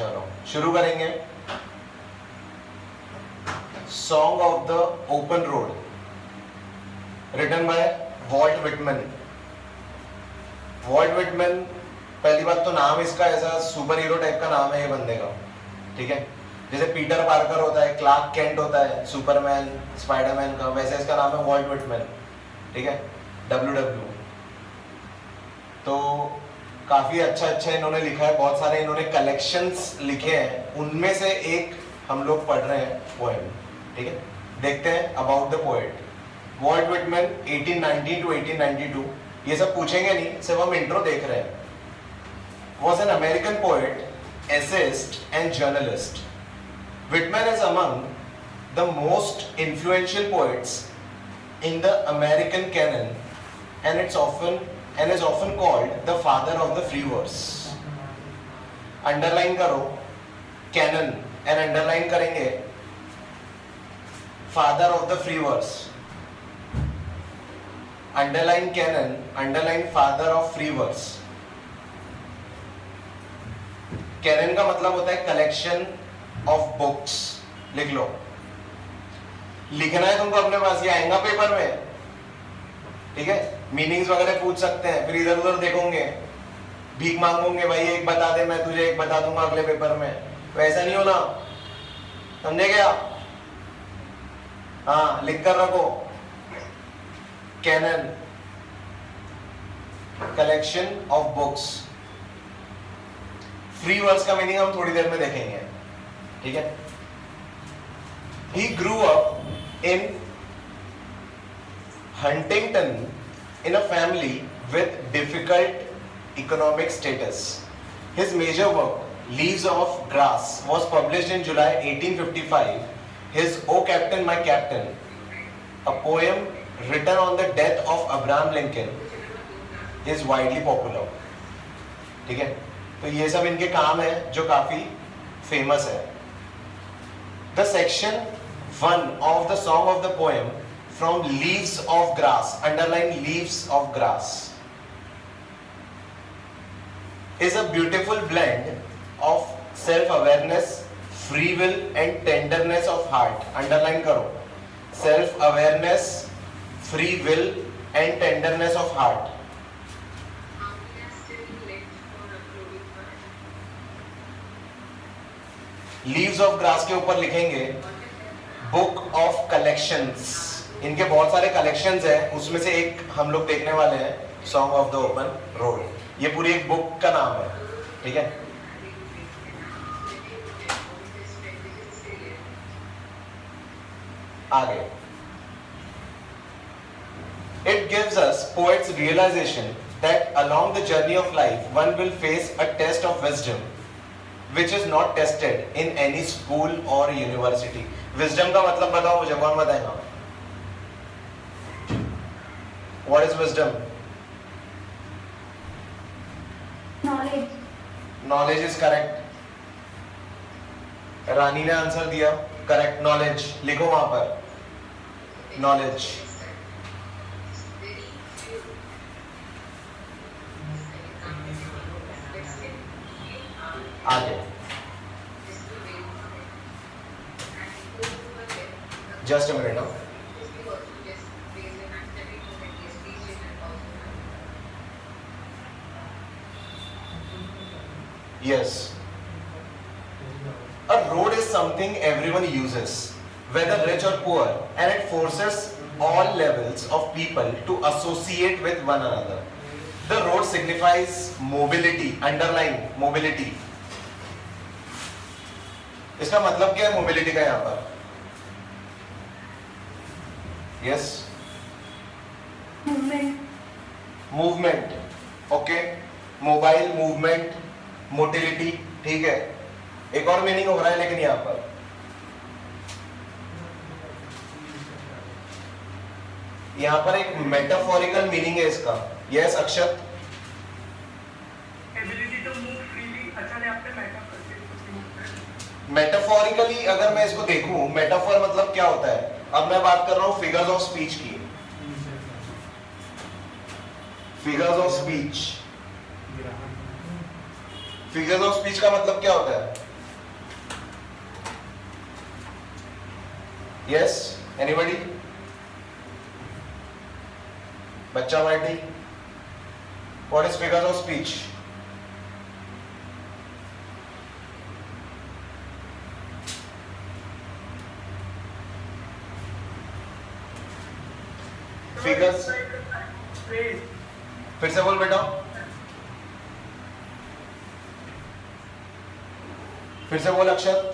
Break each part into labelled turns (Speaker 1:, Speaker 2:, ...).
Speaker 1: चलो शुरू करेंगे। Song of the open road, written by Walt Whitman. Walt Whitman, पहली बात तो नाम इसका ऐसा सुपर हीरो टाइप का नाम है ये बंदे का, ठीक है। जैसे पीटर पार्कर होता है, क्लार्क केंट होता है, सुपरमैन, स्पाइडरमैन का, वैसे इसका नाम है वॉल्ट विटमैन, ठीक है, WW। तो काफी अच्छा इन्होंने लिखा है, बहुत सारे इन्होंने कलेक्शंस लिखे हैं, उनमें से एक हम लोग पढ़ रहे हैं पोएम, ठीक है। देखते हैं about the poet Walt Whitman 1890 to 1892। ये सब पूछेंगे नहीं, सिर्फ हम इंट्रो देख रहे हैं। Was an American poet, essayist and journalist. Whitman is among the most influential poets in the American canon and is often called the father of the free verse. Underline करो canon and underline करेंगे father of the free verse. Underline canon, underline father of free verse. Canon का मतलब होता है collection of books. लिख लो, लिखना है तुमको अपने पास, ये आएगा पेपर में, ठीक है। मीनिंग्स वगैरह पूछ सकते हैं, फिर इधर उधर देखोगे, भीख मांगोगे, भाई एक बता दे, मैं तुझे एक बता दूंगा अगले पेपर में। वैसा नहीं होना, समझे क्या? हाँ, लिख कर रखो canon, collection of books. Free verse का मीनिंग हम थोड़ी देर में देखेंगे, ठीक है। He grew up in Huntington in a family with difficult economic status. His major work, Leaves of Grass, was published in July 1855. His "O Captain, My Captain," a poem written on the death of Abraham Lincoln, is widely popular, ठीक है। तो ये सब इनके काम है जो काफी फेमस है। The section 1 of the song of the poem from Leaves of Grass, underline Leaves of Grass, is a beautiful blend of self awareness, free will and tenderness of heart. Underline करो, self awareness, free will and tenderness of heart. Leaves of Grass के ऊपर लिखेंगे book of collections. इनके बहुत सारे collections हैं, उसमें से एक हम लोग देखने वाले हैं, song of the open road. ये पूरी एक बुक का नाम है, ठीक है। आगे, it gives us poet's realisation that along the journey of life one will face a test of wisdom which is not tested in any school or university. Wisdom का मतलब बताओ मुझे, कौन बताएगा? What is wisdom?
Speaker 2: Knowledge.
Speaker 1: Knowledge is correct. रानी ने answer दिया correct, knowledge लिखो वहां पर, knowledge। आगे, just a minute. Yes, a road is something everyone uses, whether rich or poor, and it forces all levels of people to associate with one another. The road signifies mobility. Underline mobility. इसका मतलब क्या है mobility का यहां पर? Yes, movement, okay. Mobile, movement, motility, ठीक है। एक और मीनिंग हो रहा है लेकिन यहां पर एक मेटाफोरिकल मीनिंग है इसका। यस अक्षत, मेटाफोरिकली अगर मैं इसको देखूं, मेटाफोर मतलब क्या होता है? अब मैं बात कर रहा हूं फिगर्स ऑफ स्पीच की। Figures of speech, figures of speech का मतलब क्या होता है? Yes, anybody? बच्चा party, what is figures of speech? Figures, फिर से बोल बेटा, फिर से बोल अक्षर।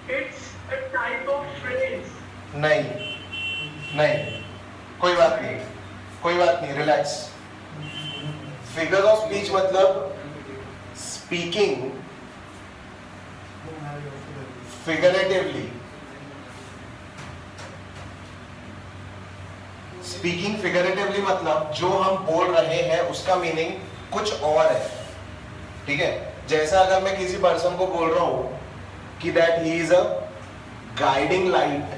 Speaker 3: It's a type of phrase.
Speaker 1: नहीं नहीं, कोई बात नहीं, कोई बात नहीं, रिलैक्स। फिगर ऑफ स्पीच मतलब स्पीकिंग फिगरेटिवली। स्पीकिंग फिगरेटिवली मतलब जो हम बोल रहे हैं उसका मीनिंग कुछ और है, ठीक है? जैसा अगर मैं किसी पर्सन को बोल रहा हूं कि that he is a guiding light,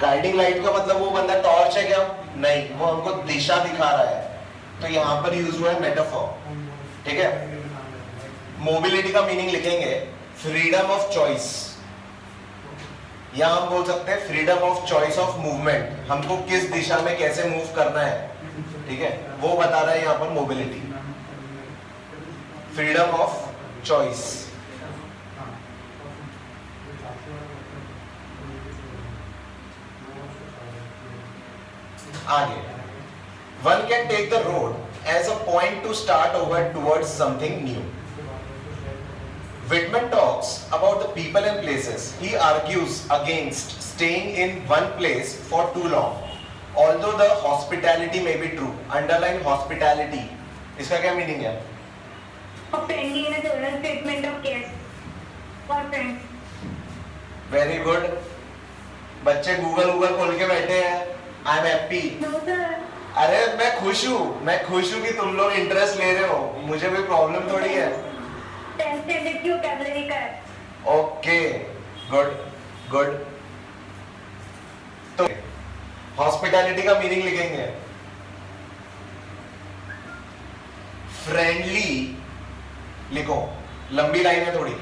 Speaker 1: guiding light का मतलब वो बंदा टॉर्च है क्या? नहीं, वो हमको दिशा दिखा रहा है, तो यहां पर यूज हुआ है मेटाफॉर, ठीक है? मोबिलिटी का मीनिंग लिखेंगे फ्रीडम ऑफ चॉइस, या हम बोल सकते हैं freedom of choice of movement, हमको किस दिशा में कैसे मूव करना है, ठीक है? वो बता रहा है यहां पर मोबिलिटी, फ्रीडम ऑफ चॉइस। आगे, one can take the road as a point to start over towards something new. Whitman talks about the people and places. He argues against staying in one place for too long, although the hospitality may be true. Underline hospitality. इसका क्या meaning है?
Speaker 2: A friendly and a general treatment of guests or friends.
Speaker 1: Very good. बच्चे Google खोल के बैठे हैं। I am happy.
Speaker 2: No sir.
Speaker 1: अरे मैं खुश हूँ कि तुम लोग इंटरेस्ट ले रहे हो, मुझे कोई प्रॉब्लम थोड़ी है।
Speaker 2: 10th standard की vocabulary का है।
Speaker 1: Okay, good good. तो हॉस्पिटैलिटी का मीनिंग लिखेंगे फ्रेंडली, लिखो, लंबी लाइन है थोड़ी।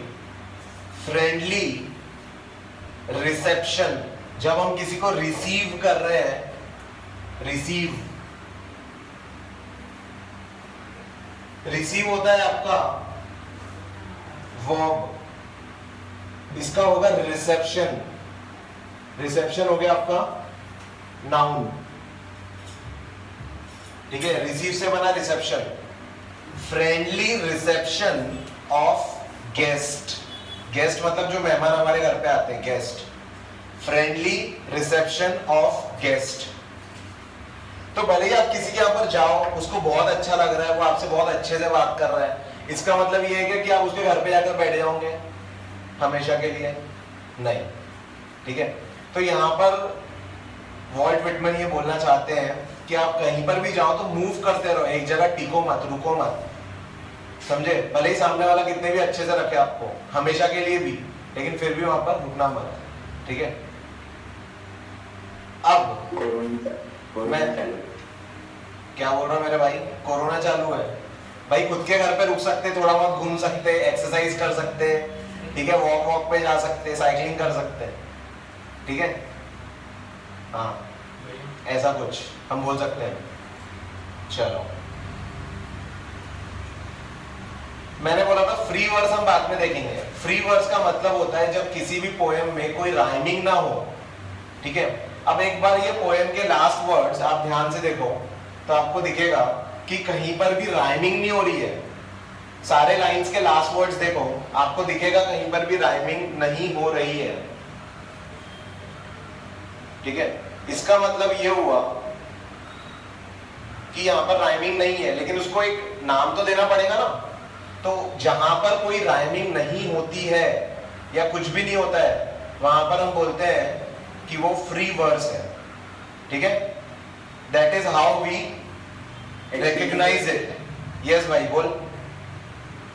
Speaker 1: फ्रेंडली रिसेप्शन, जब हम किसी को रिसीव कर रहे हैं, रिसीव होता है आपका वर्ब, इसका होगा रिसेप्शन, रिसेप्शन हो गया आपका नाउन, ठीक है? रिसीव से बना reception. Friendly reception of guest, guest मतलब जो मेहमान हमारे घर पे आते हैं, guest. Friendly reception of guest, तो भले ही आप किसी के यहाँ पर जाओ, उसको बहुत अच्छा लग रहा है, वो आपसे बहुत अच्छे से बात कर रहा है, इसका मतलब ये है कि आप उसके घर पे जाकर बैठ जाओगे हमेशा के लिए? नहीं, ठीक है? तो यहाँ पर वॉल्ट विटमैन ये बोलना चाहते हैं कि आप कहीं पर भी जाओ तो मूव करते रहो, एक जगह टिको मत, रुको मत, समझे? भले ही सामने वाला कितने भी अच्छे से रखे आपको, हमेशा के लिए भी, लेकिन फिर भी वहां पर रुकना मत, ठीक है? अब मैं क्या बोल रहा हूँ मेरे भाई? कोरोना चालू है भाई, खुद के घर पे रुक सकते, थोड़ा बहुत घूम सकते, एक्सरसाइज कर सकते, ठीक है? वॉक पे जा सकते, साइकिलिंग कर सकते, ठीक है? हाँ, ऐसा कुछ हम बोल सकते हैं। चलो, मैंने बोला था फ्री वर्स हम बाद में देखेंगे। फ्री वर्स का मतलब होता है जब किसी भी पोएम में कोई राइमिंग ना हो, ठीक है? अब एक बार ये पोएम के लास्ट वर्ड्स आप ध्यान से देखो तो आपको दिखेगा कि कहीं पर भी राइमिंग नहीं हो रही है। सारे लाइंस के लास्ट वर्ड्स देखो, आपको दिखेगा कहीं पर भी राइमिंग नहीं हो रही है, ठीक है? इसका मतलब ये हुआ कि यहाँ पर राइमिंग नहीं है, लेकिन उसको एक नाम तो देना पड़ेगा ना। तो जहां पर कोई राइमिंग नहीं होती है या कुछ भी नहीं होता है, वहां पर हम बोलते हैं कि वो फ्री वर्स है, ठीक है? That is how we recognise it. Yes भाई बोल।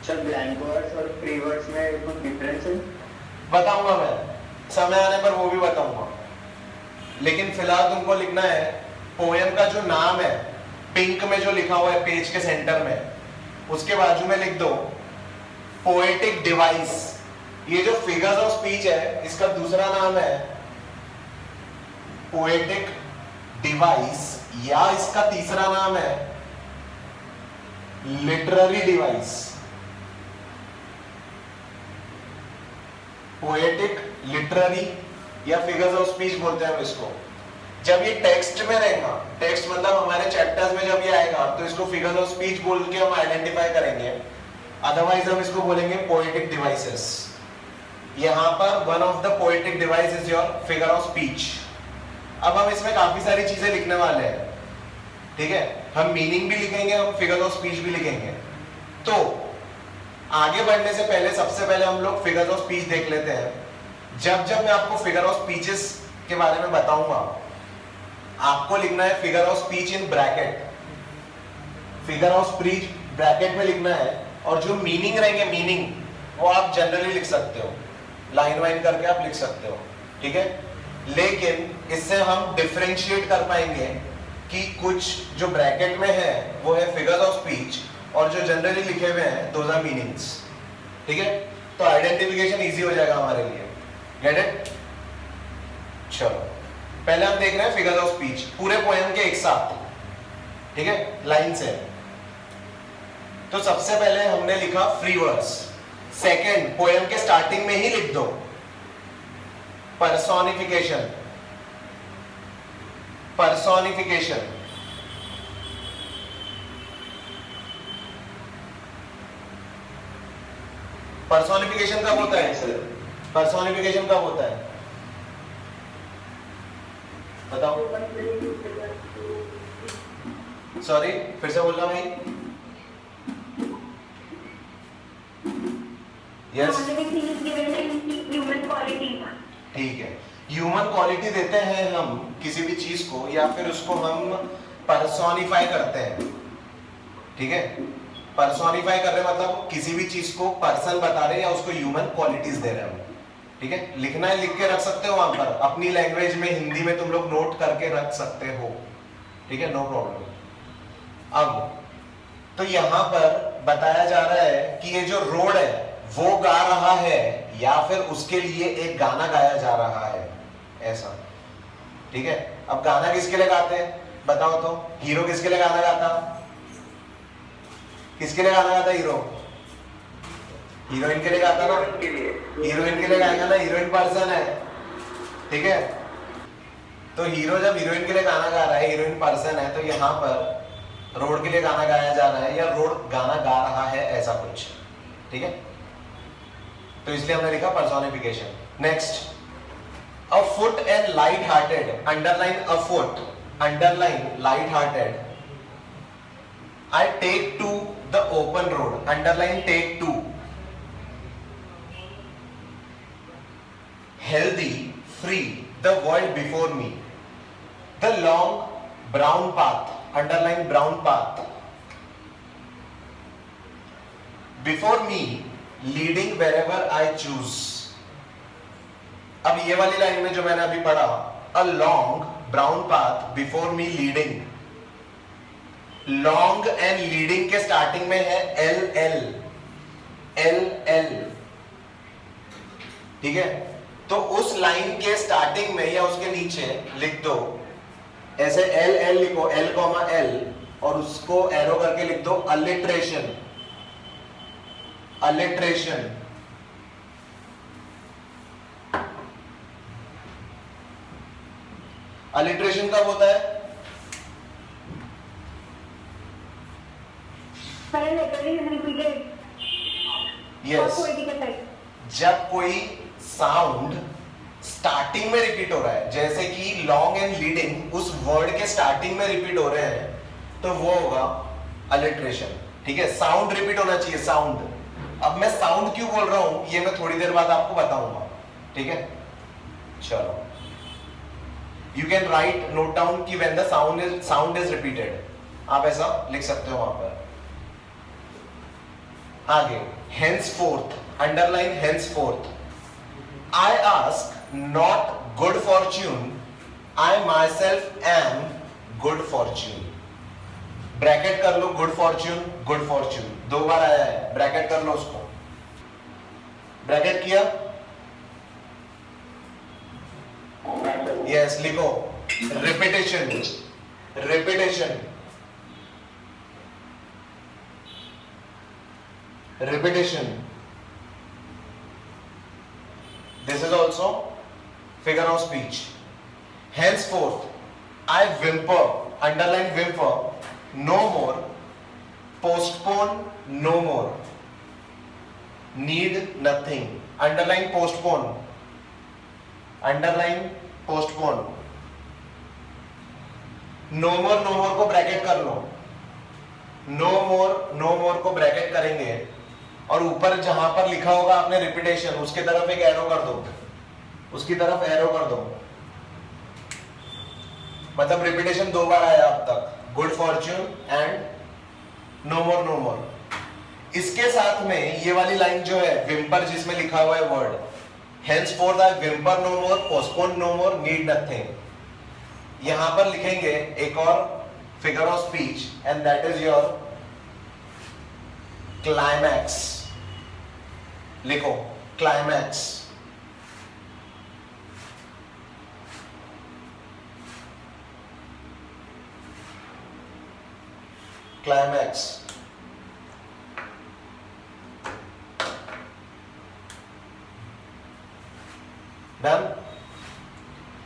Speaker 4: सर ब्लैंक वर्ड्स और फ्री वर्ड्स में कुछ डिफरेंस है?
Speaker 1: बताऊंगा मैं, समय आने पर वो भी बताऊंगा, लेकिन फिलहाल तुमको लिखना है पोएम का जो नाम है, पिंक में जो लिखा हुआ है पेज के सेंटर में, उसके बाजू में लिख दो पोएटिक डिवाइस, ये जो फिगर्स ऑफ स्पीच है इसका दूसरा नाम है पोएटिक डिवाइस, या इसका तीसरा नाम है लिटरेरी डिवाइस। पोएटिक, लिटरेरी या फिगर्स ऑफ स्पीच बोलते हैं हम इसको। जब ये टेक्स्ट में रहेगा, टेक्स्ट मतलब हमारे चैप्टर्स में जब ये आएगा तो इसको फिगर्स ऑफ स्पीच बोल के हम आइडेंटिफाई करेंगे, अदरवाइज हम इसको बोलेंगे पोएटिक डिवाइसेस। यहां पर one of the poetic device is your figure of speech. अब हम इसमें काफी सारी चीजें लिखने वाले हैं, ठीक है, हम मीनिंग भी लिखेंगे, हम फिगर ऑफ स्पीच भी लिखेंगे। तो आगे बढ़ने से पहले सबसे पहले हम लोग फिगर ऑफ स्पीच देख लेते हैं। जब जब मैं आपको फिगर ऑफ स्पीचेस के बारे में बताऊंगा, आपको लिखना है figure of speech in bracket, figure of speech bracket में लिखना है, और जो मीनिंग रहेंगे, मीनिंग वो आप जनरली लिख सकते हो, लाइन वाइन करके आप लिख सकते हो, ठीक है। लेकिन इससे हम डिफरेंशिएट कर पाएंगे कि कुछ जो ब्रैकेट में है वो है फिगर्स ऑफ स्पीच, और जो जनरली लिखे हुए हैं दोज आर मीनिंग्स, ठीक है। तो आइडेंटिफिकेशन इजी हो जाएगा हमारे लिए, गेट इट। चलो पहले हम देख रहे हैं फिगर्स ऑफ स्पीच पूरे पोएम के एक साथ, ठीक है, लाइन से। तो सबसे पहले हमने लिखा फ्री वर्स। सेकंड, पोएम के स्टार्टिंग में ही लिख दो पर्सोनिफिकेशन, पर्सोनिफिकेशन। पर्सोनिफिकेशन कब होता है? पर्सोनिफिकेशन कब होता है बताओ? सॉरी, फिर से बोलना भाई। Yes,
Speaker 2: human quality.
Speaker 1: ठीक है, ह्यूमन क्वालिटी देते हैं हम किसी भी चीज को, या फिर उसको हम पर्सोनिफाई करते हैं, ठीक है। पर्सोनिफाई कर रहे हैं मतलब किसी भी चीज को पर्सन बता रहे हैं या उसको ह्यूमन क्वालिटीज दे रहे हैं, ठीक है। लिखना है, लिख के रख सकते हो वहां पर, अपनी लैंग्वेज में, हिंदी में तुम लोग नोट करके रख सकते हो, ठीक है, नो प्रॉब्लम। अब तो यहां पर बताया जा रहा है कि ये जो रोड है वो गा रहा है या फिर उसके लिए एक गाना गाया जा रहा है, ऐसा, ठीक है। अब गाना किसके लिए गाते हैं बताओ तो? हीरो किसके लिए गाना गाता? किसके लिए गाना गाता हीरो? हीरोइन के लिए गाता ना, हीरोइन के लिए गाएगा ना, हीरोइन पर्सन है, ठीक है। तो हीरो जब हीरोइन के लिए गाना गा रहा है, हीरोइन पर्सन है, तो यहाँ पर रोड के लिए गाना गाया जा रहा है या रोड गाना गा रहा है, ऐसा कुछ, ठीक है। तो इसलिए हमने लिखा personification. Next, a foot and light hearted, underline a foot, underline light hearted. I take to the open road, underline take to. Healthy, free, the world before me, the long brown path, underline brown path. Before me, leading wherever I choose. अब ये वाली line में जो मैंने अभी पढ़ा, a long brown path before me leading, long and leading के starting में है एल एल, एल एल, ठीक है। तो उस लाइन के स्टार्टिंग में या उसके नीचे लिख दो ऐसे एल एल लिखो, एल कॉमा एल, और उसको एरो करके लिख दो अलिट्रेशन, अलिट्रेशन। अलिट्रेशन कब होता है? यस, जब कोई साउंड स्टार्टिंग में रिपीट हो रहा है, जैसे कि लॉन्ग एंड लीडिंग उस वर्ड के स्टार्टिंग में रिपीट हो रहे हैं, तो वो होगा अलिट्रेशन, ठीक है। साउंड रिपीट होना चाहिए, साउंड। अब मैं साउंड क्यों बोल रहा हूं ये मैं थोड़ी देर बाद आपको बताऊंगा, ठीक है। चलो, you can write, note down कि when the sound is repeated, आप ऐसा लिख सकते हो वहां पर। आगे, henceforth, underline henceforth. I ask not good fortune, I myself am good fortune. Bracket कर लो, गुड फॉर्च्यून, गुड फॉर्च्यून, दो बार आया है, ब्रैकेट कर लो उसको। ब्रैकेट किया? यस, लिखो repetition, repetition, repetition. This is also figure of speech. Henceforth, I whimper, underline whimper, no more, postpone no more, need nothing, underline postpone, underline postpone. No more को bracket कर लो, no more को bracket करेंगे और ऊपर जहां पर लिखा होगा आपने रिपीटेशन, उसके तरफ एक एरो कर दो, उसकी तरफ एरो कर दो, मतलब रिपीटेशन 2 बार आया अब तक, गुड फॉर्च्यून एंड नो मोर। इसके साथ में ये वाली लाइन जो है विम्पर, जिसमें लिखा हुआ है word henceforth I whimper no more, postpone no more, need nothing, यहां पर लिखेंगे एक और figure of speech and that is your climax. लिखो क्लाइमैक्स, क्लाइमैक्स। डन?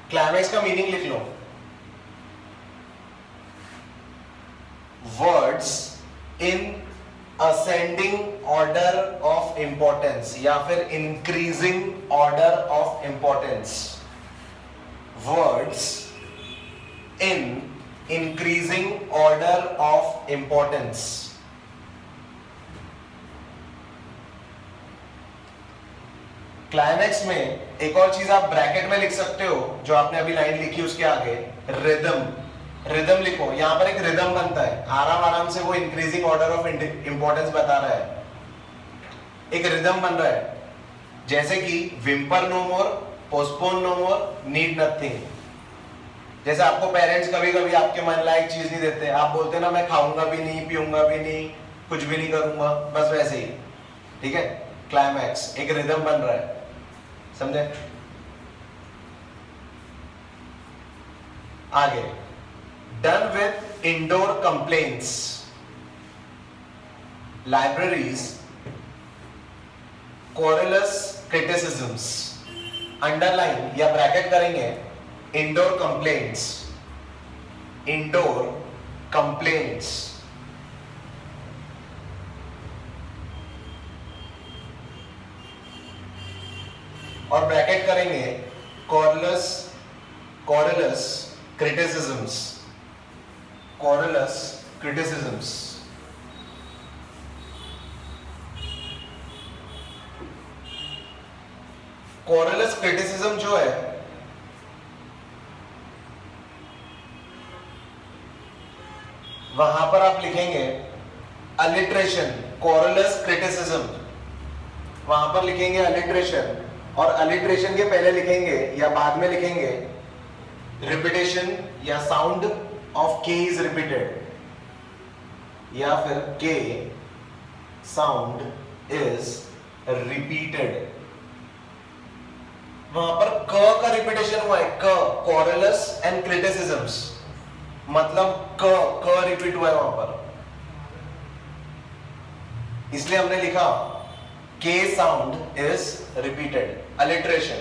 Speaker 1: क्लाइमैक्स का मीनिंग लिख लो, words in ascending order of importance या फिर increasing order of importance, words in increasing order of importance. Climax में एक और चीज आप ब्रैकेट में लिख सकते हो, जो आपने अभी लाइन लिखी उसके आगे रिदम, रिदम लिखो, यहां पर एक रिदम बनता है, आराम से वो इंक्रीजिंग ऑर्डर ऑफ इंपॉर्टेंस बता रहा है, एक रिदम बन रहा है, जैसे कि विम्पर नो मोर, पोस्टपोन नो मोर, नीड नथिंग। जैसे आपको पेरेंट्स कभी कभी आपके मन लायक चीज नहीं देते, आप बोलते ना मैं खाऊंगा भी नहीं, पीऊंगा भी नहीं, कुछ भी नहीं करूंगा, बस वैसे ही, ठीक है। क्लाइमैक्स एक रिदम बन रहा है, समझे? आगे, done with indoor complaints, libraries, querulous criticisms, underline या ब्रैकेट करेंगे indoor complaints, indoor complaints, और ब्रैकेट करेंगे querulous criticisms, querulous criticisms। querulous criticism जो है वहां पर आप लिखेंगे alliteration, querulous criticism, वहां पर लिखेंगे alliteration, और alliteration के पहले लिखेंगे या बाद में लिखेंगे रिपीटेशन या साउंड ऑफ के इज रिपीटेड, या फिर के साउंड इज रिपीटेड। वहां पर क का रिपीटेशन हुआ है, क, क्वारलस एंड क्रिटिसिजम्स, मतलब क रिपीट हुआ है वहां पर, इसलिए हमने लिखा के साउंड इज रिपीटेड, अलिट्रेशन।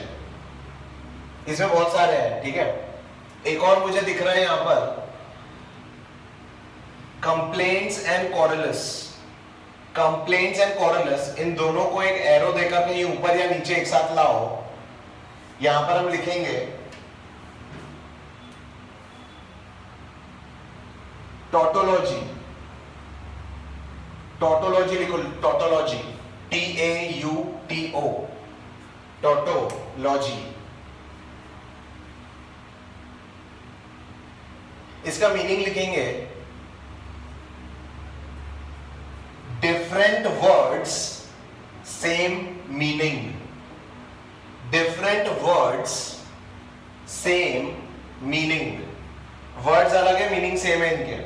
Speaker 1: इसमें बहुत सारे हैं, ठीक है। एक और मुझे दिख रहा है यहां पर कंप्लेंट्स एंड क्वारलस, कंप्लेंट्स एंड क्वारलस, इन दोनों को एक एरो देकर कहीं ऊपर या नीचे एक साथ लाओ। यहां पर हम लिखेंगे टॉटोलॉजी, टॉटोलॉजी लिखो, टॉटोलॉजी, TAUTO, टॉटोलॉजी। इसका मीनिंग लिखेंगे different words same meaning, different words same meaning, words अलग है, मीनिंग सेम है इनके।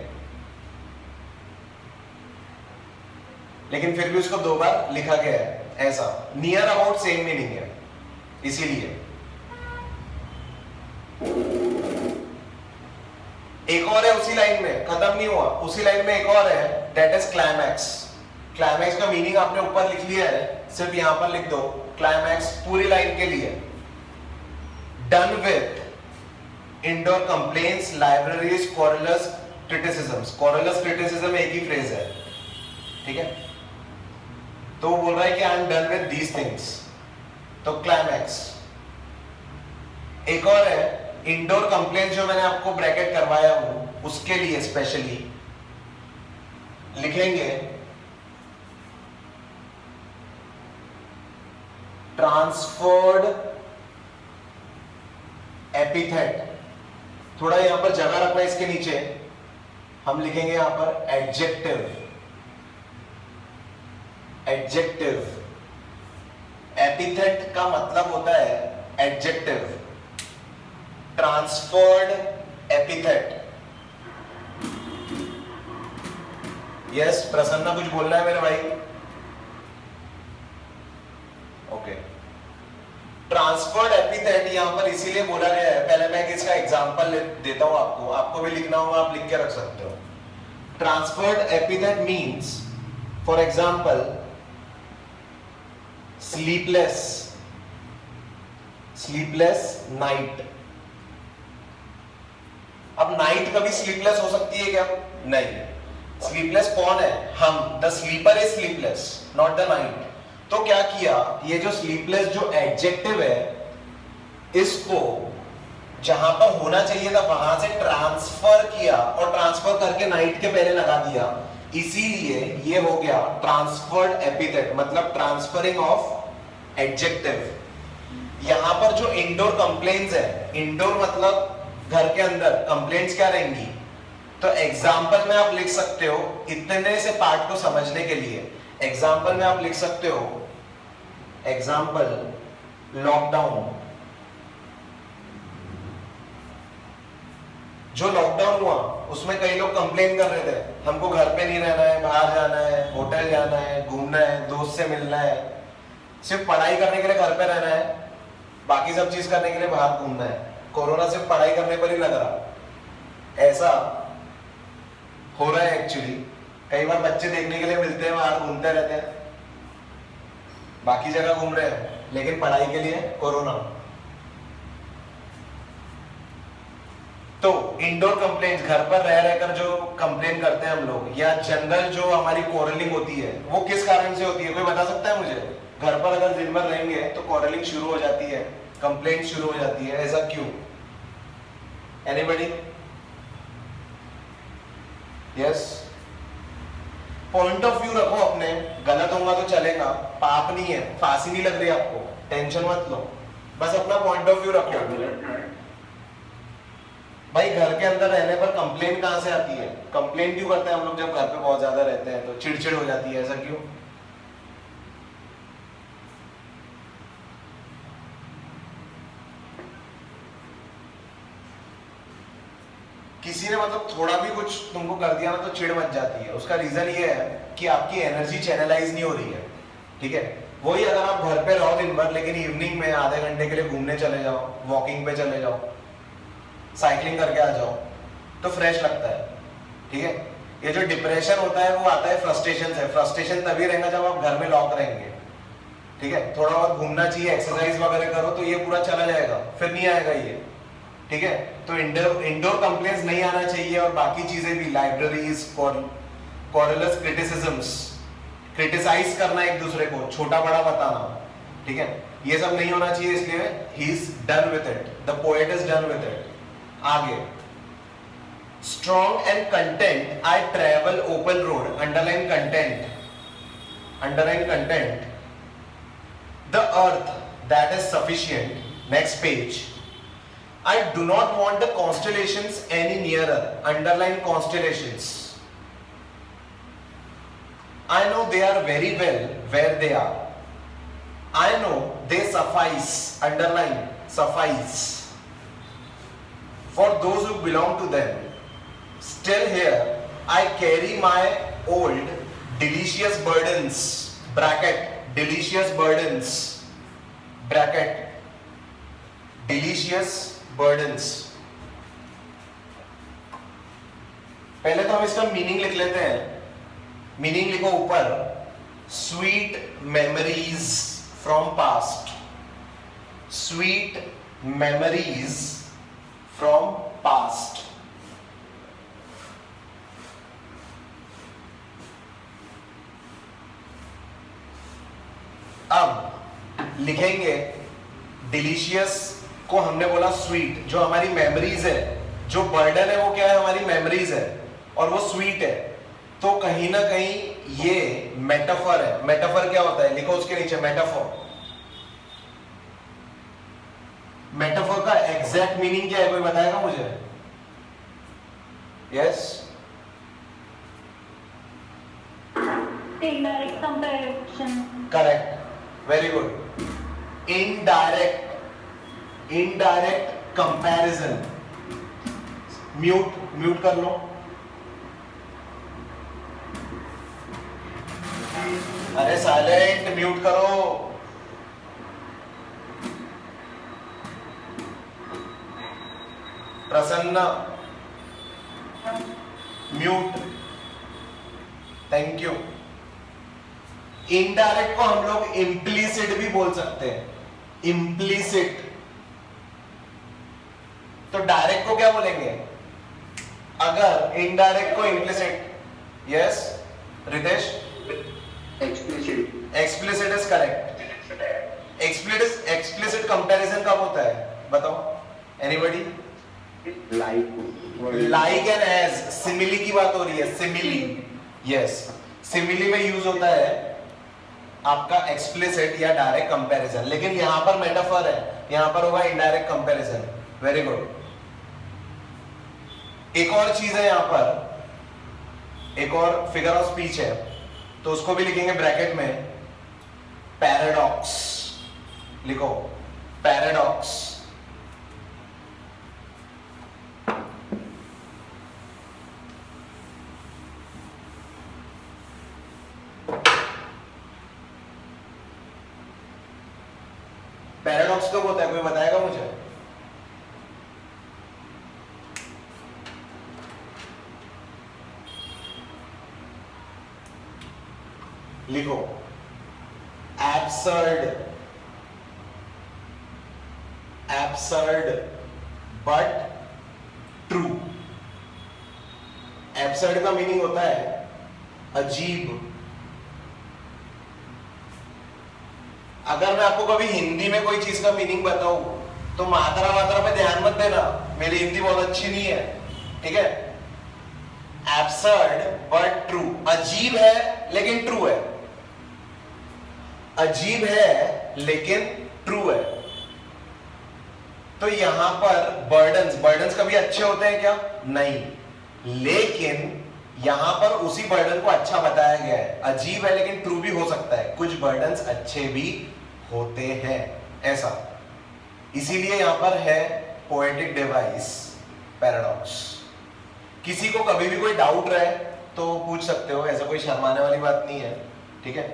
Speaker 1: लेकिन फिर भी उसको 2 बार लिखा गया है, ऐसा नियर अबाउट सेम मीनिंग है, इसीलिए। एक और है उसी लाइन में, खत्म नहीं हुआ, उसी लाइन में एक और है, दैट इज क्लाइमैक्स। क्लाइमैक्स का मीनिंग आपने ऊपर लिख लिया है, सिर्फ यहां पर लिख दो क्लाइमैक्स पूरी लाइन के लिए। Done with indoor complaints, libraries, quarrels criticisms. Quarrels criticism एक ही फ्रेज है, ठीक है। तो वो बोल रहा है कि I am done with these things, तो क्लाइमैक्स। एक और है इंडोर कंप्लेंट, जो मैंने आपको ब्रैकेट करवाया हूं, उसके लिए स्पेशली लिखेंगे ट्रांसफर्ड एपिथेट। थोड़ा यहां पर जगह रखना, इसके नीचे हम लिखेंगे यहां पर एडजेक्टिव। एडजेक्टिव, एपिथेट का मतलब होता है adjective. Transferred epithet. Yes Prasanna, कुछ बोलना है मेरे भाई? ओके। ट्रांसफर्ड एपिथेट यहां पर इसीलिए बोला गया है, पहले मैं इसका एग्जांपल देता हूं आपको, आपको भी लिखना होगा, आप लिख के रख सकते हो। Transferred epithet means, for example, sleepless, sleepless night. अब नाइट कभी स्लीपलेस हो सकती है क्या? नहीं। स्लीपलेस कौन है? हम। The sleeper is sleepless, not the night. तो क्या किया, ये जो स्लीपलेस जो एडजेक्टिव है, इसको जहां पर होना चाहिए था वहां से ट्रांसफर किया, और ट्रांसफर करके नाइट के पहले लगा दिया, इसीलिए ये हो गया ट्रांसफर्ड एपिथेट, मतलब ट्रांसफरिंग ऑफ एडजेक्टिव। यहां पर जो इंडोर कंप्लेंट्स है, इंडोर मतलब घर के अंदर, कंप्लेंट्स क्या रहेंगी? तो एग्जाम्पल में आप लिख सकते हो, इतने से पार्ट को समझने के लिए एग्जाम्पल में आप लिख सकते हो, एग्जाम्पल लॉकडाउन। जो लॉकडाउन हुआ उसमें कई लोग कंप्लेन कर रहे थे, हमको घर पे नहीं रहना है, बाहर जाना है, होटल जाना है, घूमना है, दोस्त से मिलना है, सिर्फ पढ़ाई करने के लिए घर पे रहना है, बाकी सब चीज करने के लिए बाहर घूमना है। कोरोना सिर्फ पढ़ाई करने पर ही लग रहा, ऐसा हो रहा है एक्चुअली। कई बार बच्चे देखने के लिए मिलते हैं, बाहर घूमते रहते हैं, बाकी जगह घूम रहे हैं, लेकिन पढ़ाई के लिए कोरोना। तो इंडोर कंप्लेंट, घर पर रह रहकर जो कंप्लेन करते हैं हम लोग, या जनरल जो हमारी क्वारलिंग होती है, वो किस कारण से होती है? कोई बता सकता है मुझे? घर पर अगर दिन भर रहेंगे तो क्वारलिंग शुरू हो जाती है, कंप्लेंट शुरू हो जाती है, ऐसा क्यों? Anybody? Yes. Point of view रखो अपने, गलत होगा तो चलेगा, पाप नहीं है, फांसी नहीं लग रही आपको, टेंशन मत लो, बस अपना पॉइंट ऑफ व्यू रखो। भाई घर के अंदर रहने पर कंप्लेंट कहां से आती है? कंप्लेंट क्यों करते हैं हम लोग जब घर पे बहुत ज्यादा रहते हैं? तो चिड़चिड़ हो जाती है, ऐसा क्यों? किसी ने मतलब थोड़ा भी कुछ तुमको कर दिया ना तो चिढ़ मच जाती है। उसका रीजन ये है कि आपकी एनर्जी चैनलाइज नहीं हो रही है, ठीक है। वही अगर आप घर पे रहो दिन भर, लेकिन इवनिंग में आधे घंटे के लिए घूमने चले जाओ, वॉकिंग पे चले जाओ, साइकिलिंग करके आ जाओ, तो फ्रेश लगता है, ठीक है। ये जो डिप्रेशन होता है वो आता है फ्रस्ट्रेशन से। फ्रस्ट्रेशन तभी रहेगा जब आप घर में लॉक रहेंगे, ठीक है। थोड़ा बहुत घूमना चाहिए, एक्सरसाइज वगैरह करो तो ये पूरा चला जाएगा, फिर नहीं आएगा ये, ठीक है। तो इंडोर कंप्लेंट्स नहीं आना चाहिए, और बाकी चीजें भी, लाइब्रेरीज, क्वारलस क्रिटिसिज्म्स, क्रिटिसाइज करना एक दूसरे को, छोटा बड़ा बताना, ठीक है, ये सब नहीं होना चाहिए। इसलिए he is done with it, the poet is done with it. आगे, strong and content, I travel open road, underline content, underline content, the earth that is sufficient. Next page, I do not want the constellations any nearer, underline constellations. I know they are very well where they are. I know they suffice, underline suffice, for those who belong to them. Still here I carry my old delicious burdens bracket delicious burdens bracket delicious burdens. पहले तो हम इसका meaning लिख लेते हैं। Meaning लिखो ऊपर, sweet memories from past, sweet memories from past. अब लिखेंगे डिलीशियस को हमने बोला स्वीट, जो हमारी मेमोरीज है, जो बर्डन है वो क्या है, हमारी मेमोरीज है और वो स्वीट है। तो कहीं ना कहीं ये मेटाफर है। मेटाफर क्या होता है, लिखो उसके नीचे मेटाफर। मेटाफर का एग्जैक्ट मीनिंग क्या है, कोई बताएगा मुझे? Yes,
Speaker 2: Indirect comparison.
Speaker 1: Correct, very good. Indirect comparison. Mute कर लो। अरे साइलेंट, म्यूट करो। प्रसन्न, म्यूट। Thank you. इनडायरेक्ट को हम लोग इम्प्लीसिट भी बोल सकते हैं, इम्प्लीसिट। तो डायरेक्ट को क्या बोलेंगे अगर इनडायरेक्ट को implicit? Yes Ritesh,
Speaker 4: explicit.
Speaker 1: Explicit is correct. Explicit comparison कब होता है बताओ, anybody? Like and as, simile की बात हो रही है, सिमिली। यस, सिमिली में यूज होता है आपका एक्सप्लिसिट या डायरेक्ट कंपैरिजन, लेकिन यहां पर मेटाफर है, यहां पर होगा इनडायरेक्ट कंपैरिजन। Very good. एक और चीज है यहां पर, एक और फिगर ऑफ स्पीच है, तो उसको भी लिखेंगे ब्रैकेट में, पैराडॉक्स। लिखो पैराडॉक्स। पैराडॉक्स कब होता है, कोई बताएगा मुझे? लिखो absurd, absurd but true. Absurd का मीनिंग होता है अजीब। अगर मैं आपको कभी हिंदी में कोई चीज का मीनिंग बताऊं तो मात्रा पे ध्यान मत देना, मेरी हिंदी बहुत अच्छी नहीं है, ठीक है? एब्सर्ड बट ट्रू, अजीब है लेकिन ट्रू है, अजीब है लेकिन ट्रू है। तो यहां पर बर्डन्स कभी अच्छे होते हैं क्या? नहीं, लेकिन यहां पर उसी बर्डन को अच्छा बताया गया है। अजीब है लेकिन ट्रू भी हो सकता है, कुछ बर्डन्स अच्छे भी होते हैं, ऐसा। इसीलिए यहां पर है पोएटिक डिवाइस पैराडॉक्स। किसी को कभी भी कोई डाउट रहे तो पूछ सकते हो, ऐसा कोई शर्माने वाली बात नहीं है, ठीक है?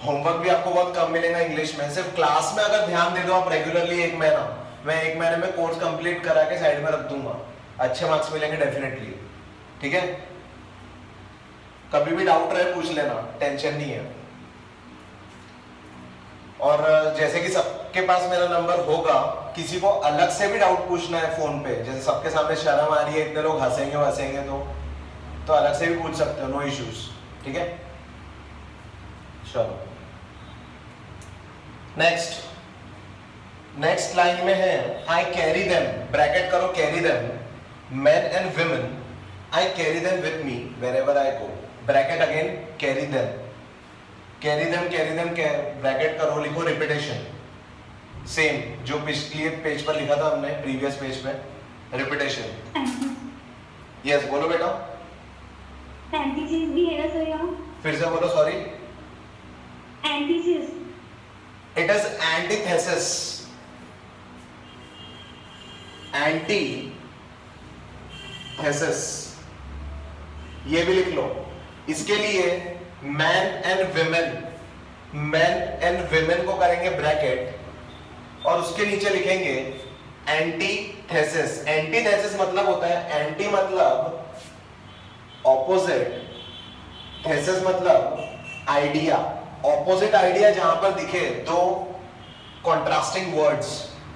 Speaker 1: होमवर्क भी आपको बहुत कम मिलेगा इंग्लिश में, सिर्फ क्लास में अगर ध्यान दे दो आप रेगुलरली 1 महीना, मैं 1 महीने में कोर्स कंप्लीट करा के साइड में रख दूंगा, अच्छे मार्क्स मिलेंगे डेफिनेटली, ठीक है? कभी भी डाउट रहे पूछ लेना, टेंशन नहीं है। और जैसे कि सबके पास मेरा नंबर होगा, किसी को अलग से भी डाउट पूछना है फोन पे, जैसे सबके सामने शर्म आ रही है, इतने लोग हंसेंगे तो अलग से भी पूछ सकते हो, नो इश्यूज, ठीक है? चलो नेक्स्ट लाइन में है आई कैरी देम, ब्रैकेट करो carry them, men and women, I carry them with me wherever I go, bracket again carry them, bracket करो, लिखो रिपीटेशन, सेम जो पिछले पेज पर लिखा था हमने, प्रीवियस पेज पे, रिपीटेशन। यस बोलो बेटा,
Speaker 2: एंटीथेसिस भी है ना सर यहाँ?
Speaker 1: फिर से बोलो, sorry.
Speaker 2: Antithesis,
Speaker 1: it is antithesis, antithesis, ये भी लिख लो। इसके लिए man and women, man and women को करेंगे ब्रैकेट और उसके नीचे लिखेंगे एंटीथेसिस। एंटीथेसिस मतलब होता है, एंटी मतलब ऑपोजिट, थेसिस मतलब आइडिया। ऑपोजिट आइडिया जहां पर दिखे, दो कॉन्ट्रास्टिंग वर्ड्स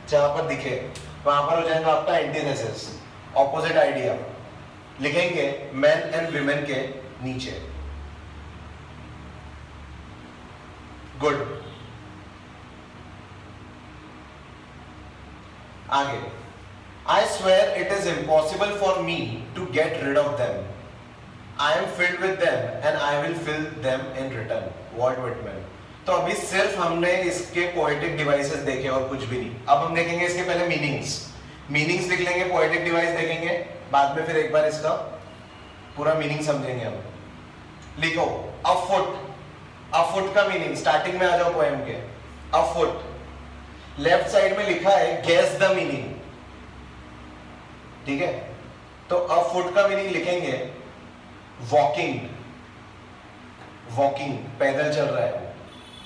Speaker 1: जहां पर दिखे, वहां पर हो जाएगा आपका एंटीथेसिस, ऑपोजिट आइडिया। लिखेंगे मैन एंड विमेन के नीचे। गुड। आगे, I swear it is impossible for me to get rid of them, I am filled with them and I will fill them in return. Walt Whitman. तो अभी सिर्फ हमने इसके poetic devices देखे और कुछ भी नहीं। अब हम देखेंगे इसके पहले मीनिंग्स। मीनिंग्स लिख लेंगे, पोएटिक डिवाइस देखेंगे, बाद में फिर एक बार इसका पूरा मीनिंग समझेंगे हम। लिखो अ फुट। अ फुट का मीनिंग, स्टार्टिंग में आ जाओ पोएम के। A foot. लेफ्ट साइड में लिखा है गेस द मीनिंग, ठीक है। तो अ फुट का मीनिंग लिखेंगे वॉकिंग। वॉकिंग, पैदल चल रहा है,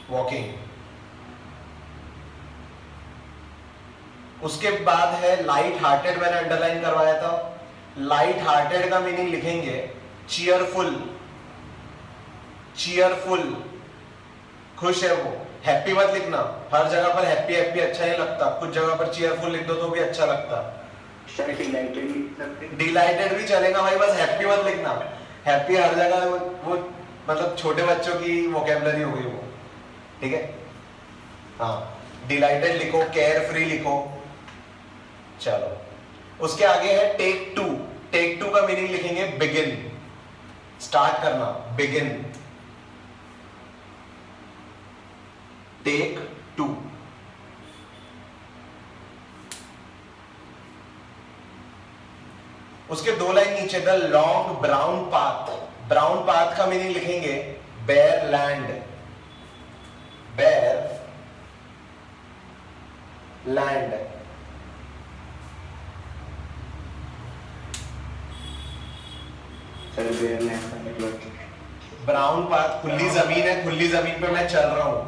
Speaker 1: वॉकिंग। उसके बाद है लाइट हार्टेड, मैंने अंडरलाइन करवाया था। लाइट हार्टेड का मीनिंग लिखेंगे चीयरफुल। चीयरफुल, खुश है वो। हैप्पी मत लिखना, हर जगह पर हैप्पी हैप्पी अच्छा नहीं लगता, कुछ जगह पर चीयरफुल लिख दो तो भी अच्छा लगता। डिलाइटेड भी चलेगा भाई, बस हैप्पी मत लिखना। हैप्पी हर जगह वो मतलब छोटे बच्चों की वोकेबलरी हो गई वो, ठीक है। हाँ, डिलाइटेड लिखो, केयर फ्री लिखो। चलो, उसके आगे है टेक टू। टेक टू का मीनिंग लिखेंगे बिगिन, स्टार्ट करना, बिगिन। Take to. उसके दो लाइन नीचे, the long brown path. Brown path का मीनिंग लिखेंगे bare land. Bare land. Brown path, खुली जमीन है, खुली जमीन पे मैं चल रहा हूं,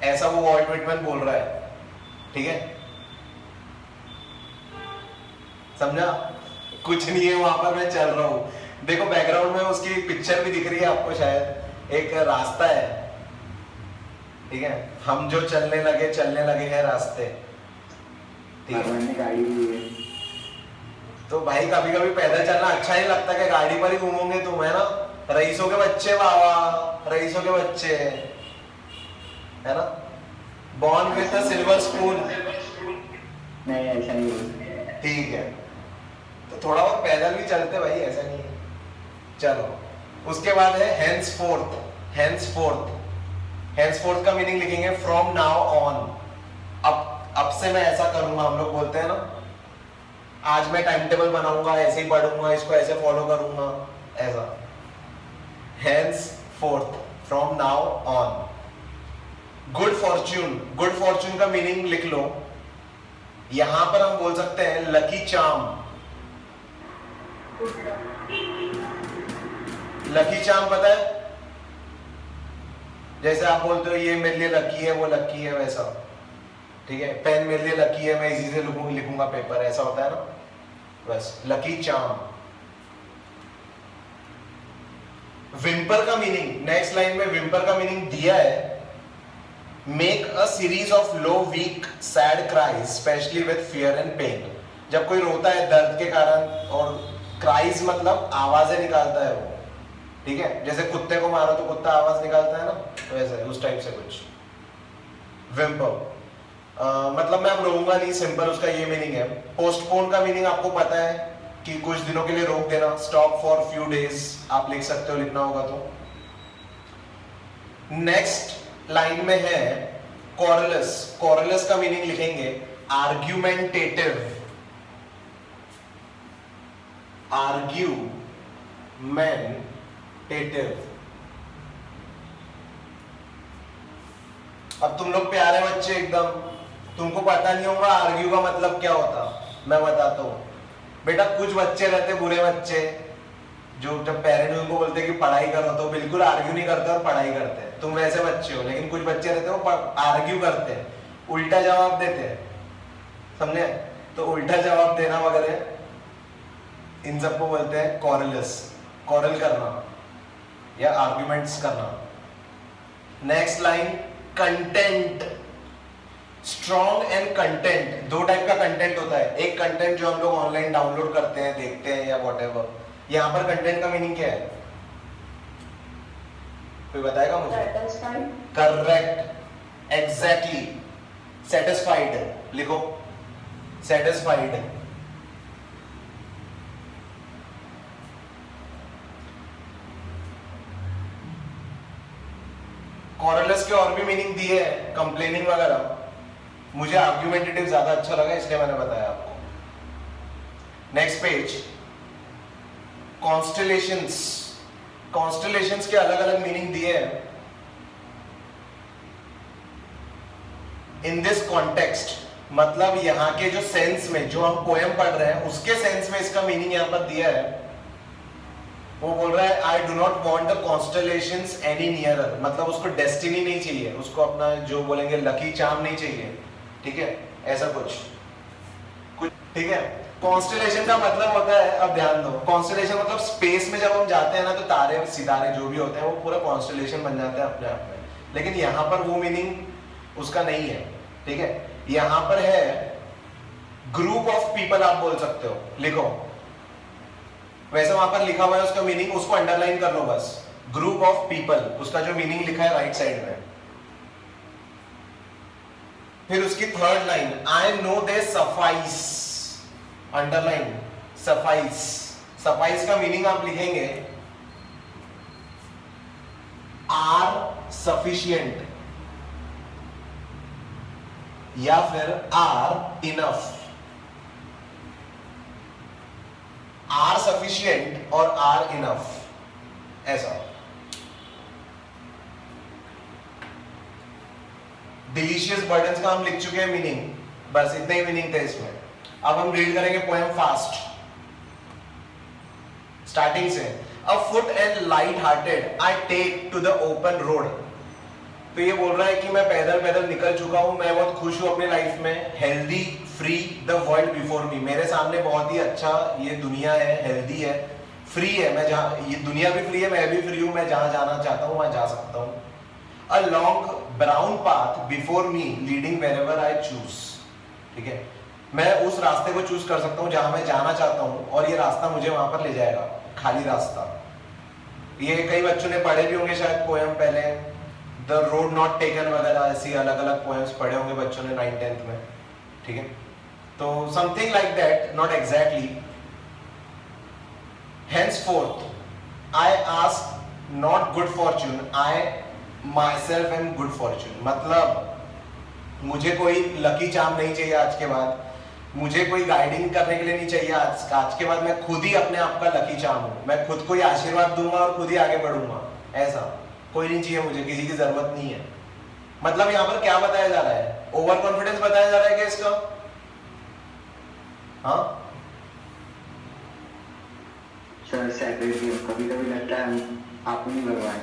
Speaker 1: ऐसा वो वॉल्ट विटमैन बोल रहा है, ठीक है। समझा? कुछ नहीं है वहां पर, मैं चल रहा हूं। देखो बैकग्राउंड में उसकी पिक्चर भी दिख रही है आपको शायद, एक रास्ता है, ठीक है। हम जो चलने लगे हैं रास्ते, ठीक है।
Speaker 4: गाड़ी भी है।
Speaker 1: तो भाई कभी कभी पैदल चलना अच्छा नहीं लगता कि गाड़ी पर ही घूमोगे तुम, है ना। रईसों के बच्चे, बाबा रईसों के बच्चे, है ना। Born with a silver spoon.
Speaker 4: नहीं ऐसा नहीं बोल,
Speaker 1: ठीक है, तो थोड़ा बहुत पैदल भी चलते भाई, ऐसा नहीं है। चलो, उसके बाद है hence fourth. Hence fourth. Hence fourth का मीनिंग लिखेंगे फ्रॉम नाउ ऑन। अब से मैं ऐसा करूंगा, हम लोग बोलते हैं ना, आज मैं टाइम टेबल बनाऊंगा, ऐसे ही पढ़ूंगा, इसको ऐसे फॉलो करूंगा, ऐसा। Hence fourth, from now on. Good Fortune. Good Fortune का मीनिंग लिख लो, यहां पर हम बोल सकते हैं लकी चार्म। लकी चार्म पता है, जैसे आप बोलते हो ये मेरे लिए लकी है, वो लकी है, वैसा, ठीक है। पेन मेरे लिए लकी है, मैं इसी से लिखूंगा पेपर, ऐसा होता है ना, बस लकी चार्म। विम्पर का मीनिंग, नेक्स्ट लाइन में विम्पर का मीनिंग दिया है, make a series of low weak sad cries especially with fear and pain. जब कोई रोता है दर्द के कारण, और क्राइज मतलब आवाजें निकालता है वो, ठीक है। जैसे कुत्ते को मारो तो कुत्ता आवाज निकालता है ना, वैसे उस टाइप से कुछ। विम्पर मतलब मैं अब रोऊंगा नहीं, सिंपल उसका ये मीनिंग है। पोस्टपोन का मीनिंग आपको पता है कि कुछ दिनों के लिए रोक देना, स्टॉप फॉर फ्यू डेज आप लिख सकते हो, लिखना होगा तो। नेक्स्ट लाइन में है कोरलस। कोरलस का मीनिंग लिखेंगे आर्ग्यूमेंटेटिव। आर्ग्यूमेंटेटिव। अब तुम लोग प्यारे बच्चे एकदम, तुमको पता नहीं होगा आर्ग्यू का मतलब क्या होता, मैं बताता हूं। बेटा कुछ बच्चे रहते बुरे बच्चे, जो जब पेरेंट्स उनको बोलते हैं कि पढ़ाई करो तो बिल्कुल आर्ग्यू नहीं करते और पढ़ाई करते हैं। तुम वैसे बच्चे हो, लेकिन कुछ बच्चे रहते हैं वो आर्ग्यू करते हैं, उल्टा जवाब देते हैं, समझे? तो उल्टा जवाब देना वगैरह इन सबको बोलते हैं कॉरलस, कॉरल करना या आर्ग्यूमेंट्स करना। Next line, content. Strong and content, दो टाइप का कंटेंट होता है। एक कंटेंट जो हम लोग ऑनलाइन डाउनलोड करते हैं, देखते हैं या व्हाटएवर। यहाँ पर कंटेंट का मीनिंग क्या है, कोई बताएगा मुझे? करेक्ट, एग्जैक्टली, सेटिस्फाइड लिखो, सेटिस्फाइड। कॉरलस के और भी मीनिंग दिए हैं, कंप्लेनिंग वगैरह। मुझे आर्ग्यूमेंटेटिव ज्यादा अच्छा लगा इसलिए मैंने बताया आपको। Next page, constellations. कॉन्स्टेलेशंस के अलग अलग मीनिंग दिए हैं। इन दिस कॉन्टेक्स्ट, मतलब यहाँ के जो सेंस में, जो हम पोएम पढ़ रहे हैं उसके सेंस में इसका मीनिंग यहाँ पर दिया है। वो बोल रहा है I do not want the constellations any nearer, मतलब उसको डेस्टिनी नहीं चाहिए, उसको अपना जो बोलेंगे लकी चार्म नहीं चाहिए, ठीक है, ऐसा कुछ कुछ, ठीक है। कॉन्स्टेलेशन का मतलब होता है, अब ध्यान दो, कॉन्स्टेलेशन मतलब स्पेस में जब हम जाते हैं ना तो तारे सितारे जो भी होते हैं वो पूरा कॉन्स्टेलेशन बन जाता है अपने आप में। लेकिन यहाँ पर वो मीनिंग उसका नहीं है, ठीक है। यहाँ पर है ग्रुप ऑफ पीपल, आप बोल सकते हो, लिखो। वैसे वहां पर लिखा हुआ है उसका मीनिंग, उसको अंडरलाइन कर लो बस। ग्रुप ऑफ पीपल, उसका जो मीनिंग लिखा है राइट साइड में। फिर उसकी third line, I know they suffice, underline, suffice. Suffice का मीनिंग आप लिखेंगे आर सफिशिएंट या फिर आर इनफ। आर सफिशिएंट और आर इनफ, ऐसा। डिलीशियस बर्डन्स का हम लिख चुके हैं मीनिंग, बस इतने ही मीनिंग थे इसमें। अब हम रीड करेंगे पोएम फास्ट, स्टार्टिंग से। A foot and light hearted I take to the open road. तो ये बोल रहा है कि मैं पैदल पैदल निकल चुका हूं, मैं बहुत खुश हूं अपनी लाइफ में। Healthy free the world before मी, मेरे सामने बहुत ही अच्छा ये दुनिया है, हेल्दी है, फ्री है। मैं जहाँ, ये दुनिया भी फ्री है, मैं भी फ्री हूं, मैं जहां जाना चाहता हूं वहां जा सकता हूं। अ long brown path before me leading wherever I choose, ठीक है, मैं उस रास्ते को चूज कर सकता हूं जहां मैं जाना चाहता हूं और ये रास्ता मुझे वहां पर ले जाएगा, खाली रास्ता। ये कई बच्चों ने पढ़े भी होंगे शायद पोएम पहले, द रोड नॉट टेकन वगैरह, ऐसी अलग अलग पोएम्स पढ़े होंगे बच्चों ने 9th-10th में, ठीक है। तो something like that, not exactly. henceforth I ask not good fortune, I myself am good fortune। मतलब मुझे कोई लकी चार्म नहीं चाहिए आज के बाद, मुझे कोई गाइडिंग करने के लिए नहीं चाहिए। आज के बाद मैं खुद ही अपने आप का लकी चार्म हूँ, मैं खुद को ही आशीर्वाद दूंगा और खुद ही आगे बढ़ूंगा। ऐसा कोई नहीं चाहिए मुझे, किसी की जरूरत नहीं है। मतलब यहाँ पर क्या बताया जा रहा है, ओवर कॉन्फिडेंस बताया जा रहा है क्या इसका? हाँ
Speaker 4: सर सेपरेटली कभी कभी लगता है आप नहीं भगवान।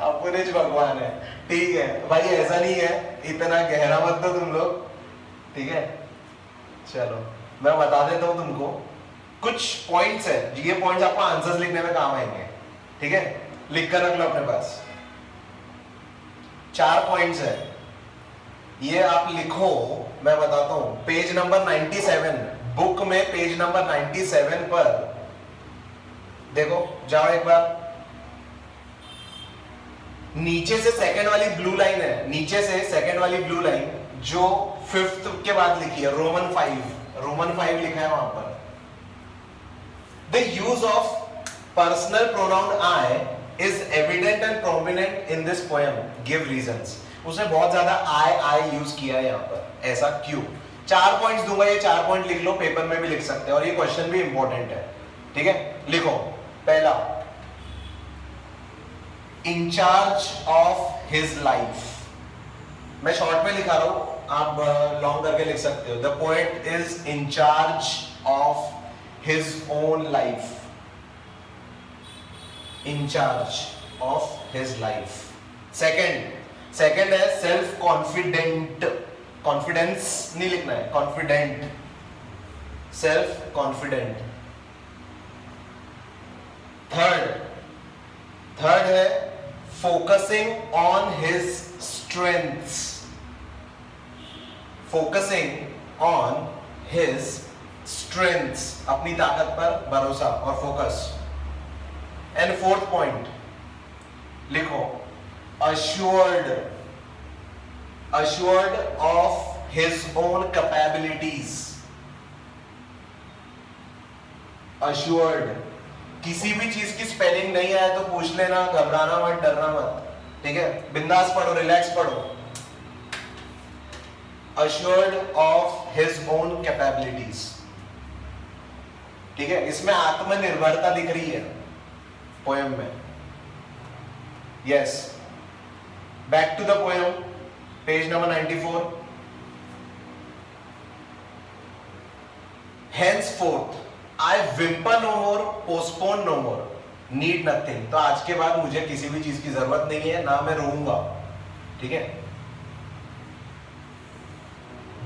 Speaker 1: अपने ज भगवान है, ठीक है भाई, ऐसा नहीं है, इतना गहरा मत दो तुम लोग, ठीक है। चलो मैं बता देता हूं तुमको कुछ पॉइंट्स है, ये पॉइंट्स आपको आंसर्स लिखने में काम आएंगे, ठीक है। लिख कर रख लो अपने पास, 4 पॉइंट्स है, ये आप लिखो। मैं बताता हूं, पेज नंबर 97, बुक में पेज नंबर 97 पर देखो, जाओ एक बार। नीचे से सेकंड वाली ब्लू लाइन है, नीचे से सेकंड वाली ब्लू लाइन जो 5th के बाद लिखी है, रोमन 5 लिखा है वहां पर। The use of personal pronoun I is evident and prominent in this poem, give reasons. उसने बहुत ज्यादा आई यूज किया है यहाँ पर, ऐसा क्यों? 4 पॉइंट्स दूंगा, ये 4 पॉइंट लिख लो, पेपर में भी लिख सकते हैं और ये क्वेश्चन भी इंपॉर्टेंट है, ठीक है। लिखो, पहला, इंचार्ज ऑफ हिज लाइफ। मैं शॉर्ट में लिखा रहा हूं, आप लॉन्ग करके लिख सकते हो. The poet is in charge of his own life. In charge of his life. Second है सेल्फ कॉन्फिडेंट. कॉन्फिडेंस नहीं लिखना है, कॉन्फिडेंट. Self confident. थर्ड है focusing on his strengths. Focusing on his strengths, अपनी ताकत पर भरोसा और फोकस. एंड फोर्थ पॉइंट लिखो assured of his own capabilities. assured. किसी भी चीज की स्पेलिंग नहीं आए तो पूछ लेना, घबराना मत, डरना मत, ठीक है. बिंदास पढ़ो, रिलैक्स पढ़ो. assured of his own capabilities. ठीक है. इसमें आत्मनिर्भरता दिख रही है पोएम में. Yes. Back to the poem, page number 94. henceforth I whimper no more, postpone no more, need nothing. तो आज के बाद मुझे किसी भी चीज की जरूरत नहीं है, ना मैं रोऊंगा, ठीक है.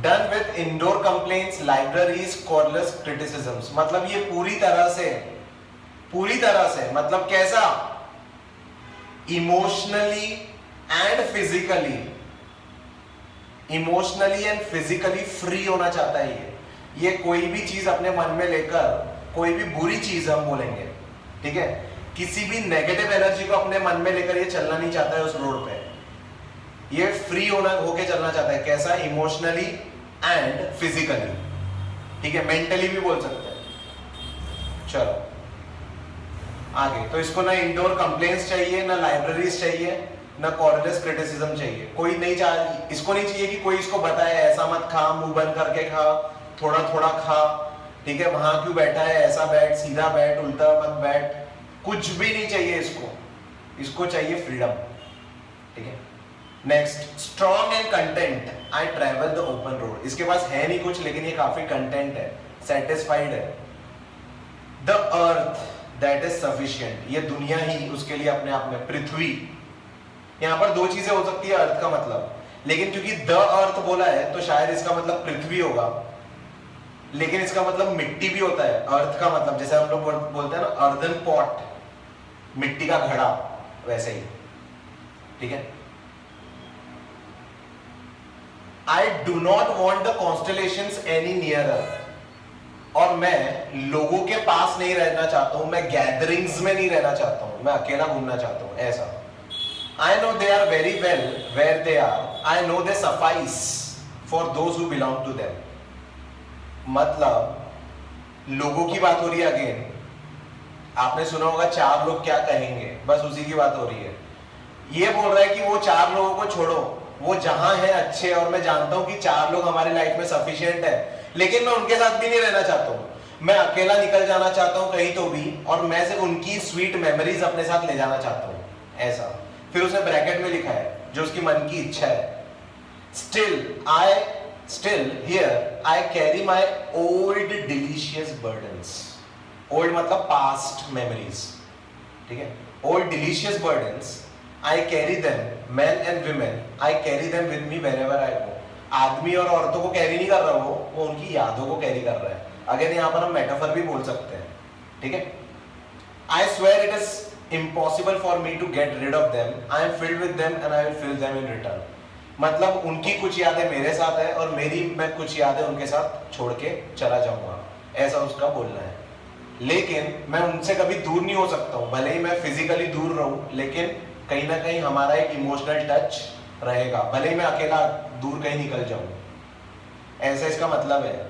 Speaker 1: Done with indoor complaints, libraries, cordless criticisms. मतलब ये पूरी तरह से मतलब कैसा, इमोशनली एंड फिजिकली फ्री होना चाहता है ये कोई भी चीज अपने मन में लेकर, कोई भी बुरी चीज हम बोलेंगे, ठीक है, किसी भी नेगेटिव एनर्जी को अपने मन में लेकर ये चलना नहीं चाहता है उस रोड पे. ये फ्री होके चलना चाहता है. कैसा, इमोशनली एंड फिजिकली, ठीक है, मेंटली भी बोल सकते हैं. चलो आगे. तो इसको ना इंडोर कंप्लेंट्स चाहिए, ना लाइब्रेरीज चाहिए, ना कॉर्डलेस क्रिटिसिज्म चाहिए. कोई नहीं चाहिए, इसको नहीं चाहिए कि कोई इसको बताए ऐसा मत खा, मुंह बंद करके खा, थोड़ा थोड़ा खा, ठीक है, वहां क्यों बैठा है, ऐसा बैठ, सीधा बैठ, उल्टा मत बैठ. कुछ भी नहीं चाहिए इसको चाहिए फ्रीडम, ठीक है. Next, strong and content, I travel the open road. इसके पास है नहीं कुछ, लेकिन ये काफी कंटेंट है, सेटिस्फाइड है. The earth that is sufficient. ये दुनिया ही उसके लिए अपने आप में, पृथ्वी. यहां पर दो चीजें हो सकती है अर्थ का मतलब, लेकिन क्योंकि द अर्थ बोला है तो शायद इसका मतलब पृथ्वी होगा, लेकिन इसका मतलब मिट्टी भी होता है. अर्थ का मतलब जैसे हम लोग बोलते हैं ना अर्दन पॉट, मिट्टी का घड़ा, वैसे ही, ठीक है. I do not want the constellations any nearer. और मैं लोगों के पास नहीं रहना चाहता हूं, मैं गैदरिंग्स में नहीं रहना चाहता हूं, मैं अकेला घूमना चाहता हूं, ऐसा. I know they are very well where they are. I know they suffice for those who belong to them. मतलब लोगों की बात हो रही है. अगेन आपने सुना होगा चार लोग क्या कहेंगे, बस उसी की बात हो रही है. ये बोल रहा है कि वो चार लोगों को छोड़ो, वो जहां है अच्छे, और मैं जानता हूं कि चार लोग हमारी लाइफ में सफिशिएंट है, लेकिन मैं उनके साथ भी नहीं रहना चाहता हूं. मैं अकेला निकल जाना चाहता हूं कहीं तो भी, और मैं सिर्फ उनकी स्वीट मेमोरीज अपने साथ ले जाना चाहता हूं, ऐसा. फिर उसने ब्रैकेट में लिखा है जो उसकी मन की इच्छा है. Still here I carry my old delicious burdens. Old मतलब पास्ट मेमोरीज, ठीक है. Old delicious burdens, I carry them, men and women, I carry them with me wherever I go. आदमी और औरतों को कैरी नहीं कर रहा, वो उनकी यादों को कैरी कर रहा है. अगर यहाँ पर हम मेटाफर भी बोल सकते हैं, ठीक है. I swear it is impossible for me to get rid of them. I am filled with them and I will fill them in return. मतलब उनकी कुछ यादें मेरे साथ है और मैं कुछ यादें उनके साथ छोड़ के चला जाऊंगा, ऐसा उसका बोलना है. लेकिन मैं उनसे कभी दूर नहीं हो सकता हूँ, भले ही मैं फिजिकली दूर रहूं, लेकिन कहीं ना कहीं हमारा एक इमोशनल टच रहेगा, भले ही मैं अकेला दूर कहीं निकल जाऊं, ऐसा इसका मतलब है.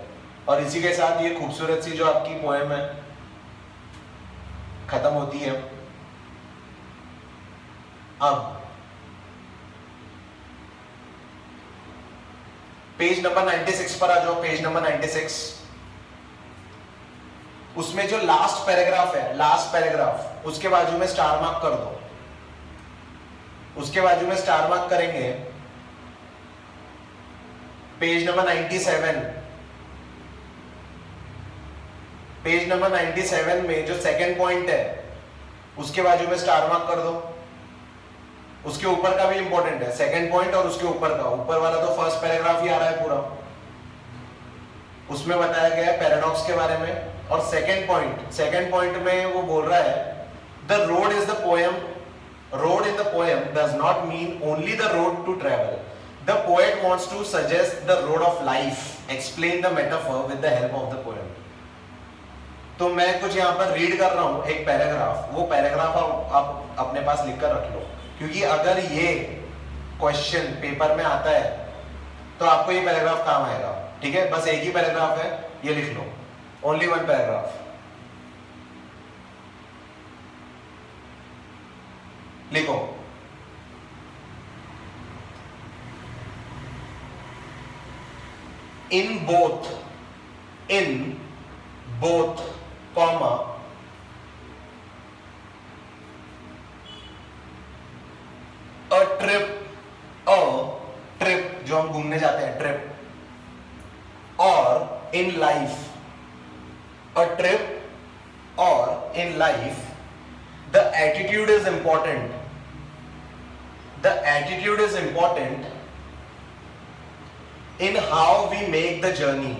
Speaker 1: और इसी के साथ ये खूबसूरत सी जो आपकी पोएम है खत्म होती है. अब पेज नंबर 96 पर आ जाओ. पेज नंबर 96, उसमें जो लास्ट पैराग्राफ है, लास्ट पैराग्राफ, उसके बाजू में स्टार मार्क कर दो. उसके बाजू में स्टार मार्क करेंगे पेज नंबर 97, पेज नंबर 97 में जो सेकंड पॉइंट है उसके बाजू में स्टार मार्क कर दो। उसके ऊपर का भी इंपॉर्टेंट है, सेकंड पॉइंट और उसके ऊपर का। ऊपर वाला तो फर्स्ट पैराग्राफ ही आ रहा है पूरा, उसमें बताया गया है पैराडॉक्स के बारे में। और सेकंड पॉइंट में वो बोल रहा है the road is the poem, road in the poem does not mean only the road to travel, the poet wants to suggest the road of life, explain the metaphor with the help of the poem. तो मैं कुछ यहाँ पर read कर रहा हूँ एक paragraph, वो पैराग्राफ आप अपने पास लिख कर रख लो, क्योंकि अगर ये क्वेश्चन पेपर में आता है तो आपको ये पैराग्राफ काम आएगा। ठीक है, बस एक ही पैराग्राफ है, ये लिख लो, ओनली वन पैराग्राफ। लिखो, in both comma a trip जो हम घूमने जाते हैं, ट्रिप, और इन लाइफ, अ ट्रिप और in life, the attitude is important, the attitude is important in how we make the journey,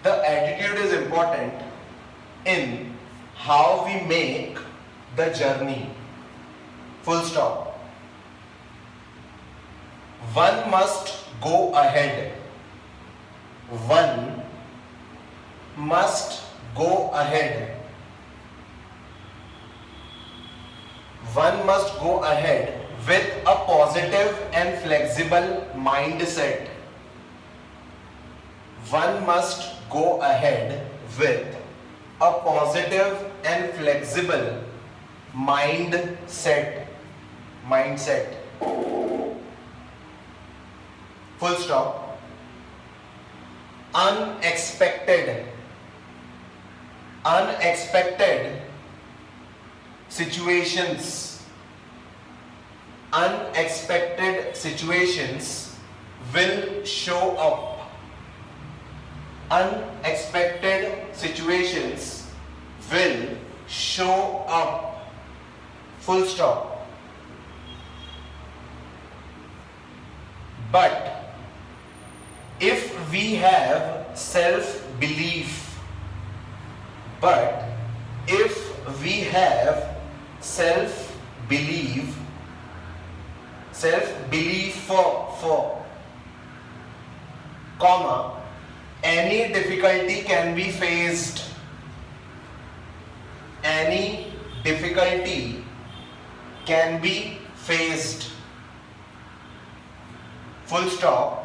Speaker 1: the attitude is important in how we make the journey, full stop. One must go ahead, one must go ahead, one must go ahead with a positive and flexible mindset. One must go ahead with a positive and flexible mindset. Full stop. Unexpected situations will show up. Unexpected situations will show up. Full stop. But if we have self-belief, for comma, any difficulty can be faced, any difficulty can be faced, full stop.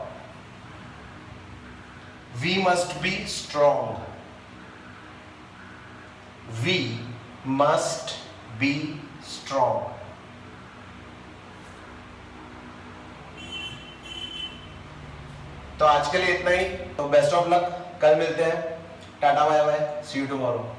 Speaker 1: We must be strong, we must be strong. तो आज के लिए इतना ही। तो best of luck, कल मिलते हैं, tata bye bye, see you tomorrow.